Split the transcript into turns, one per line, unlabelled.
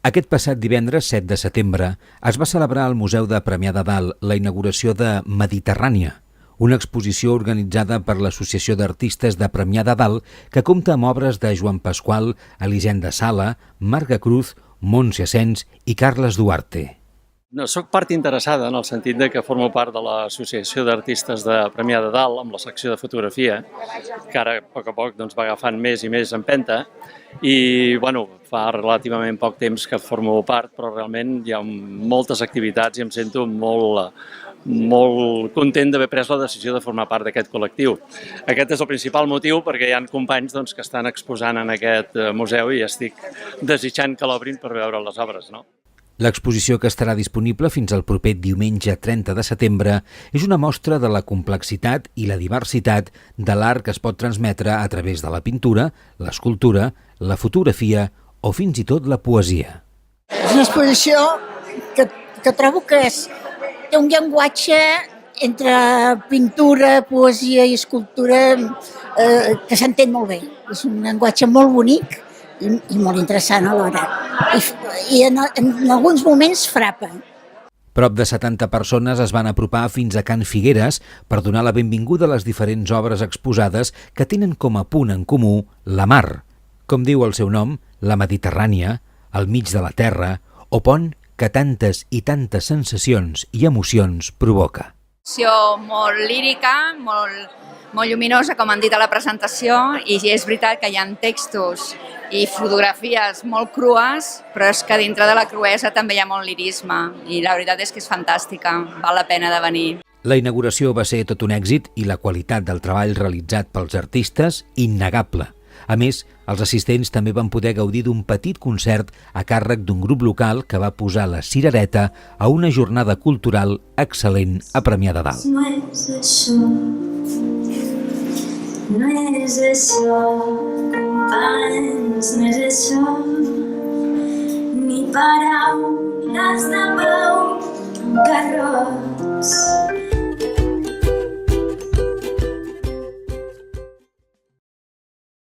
Aquest passat divendres 7 de setembre es va celebrar al Museu de Premià de Dalt la inauguració de Mediterrània, una exposició organitzada per l'Associació d'Artistes de Premià de Dalt que compta amb obres de Joan Pasqual, Elisenda Sala, Marga Cruz, Montse Asens i Carles Duarte.
No, soc part interessada en el sentit de que formo part de l'Associació d'Artistes de Premià de Dalt amb la secció de fotografia, que ara a poc doncs, va agafant més i més empenta i fa relativament poc temps que formo part, però realment hi ha moltes activitats i em sento molt content d'haver pres la decisió de formar part d'aquest col·lectiu. Aquest és el principal motiu perquè hi ha companys que estan exposant en aquest museu i estic desitjant que l'obrin per veure les obres, no?
L'exposició, que estarà disponible fins al proper diumenge 30 de setembre, és una mostra de la complexitat i la diversitat de l'art que es pot transmetre a través de la pintura, l'escultura, la fotografia o fins i tot la poesia.
És una exposició que trobo que té un llenguatge entre pintura, poesia i escultura que s'entén molt bé. És un llenguatge molt bonic i molt interessant alhora. I en alguns moments frapa.
Prop de 70 persones es van apropar fins a Can Figueres per donar la benvinguda a les diferents obres exposades que tenen com a punt en comú la mar, com diu el seu nom, la Mediterrània, al mig de la terra, o pont que tantes i tantes sensacions i emocions provoca.
Molt lírica, molt lluminosa, com han dit a la presentació, i és veritat que hi ha textos i fotografies molt crues, però és que dintre de la cruesa també hi ha molt lirisme i la veritat és que és fantàstica, val la pena de venir.
La inauguració va ser tot un èxit i la qualitat del treball realitzat pels artistes innegable. A més, els assistents també van poder gaudir d'un petit concert a càrrec d'un grup local que va posar la cirereta a una jornada cultural excel·lent a Premià de Dalt.
No és això, companys, no és això, ni paraules de pau, un carró.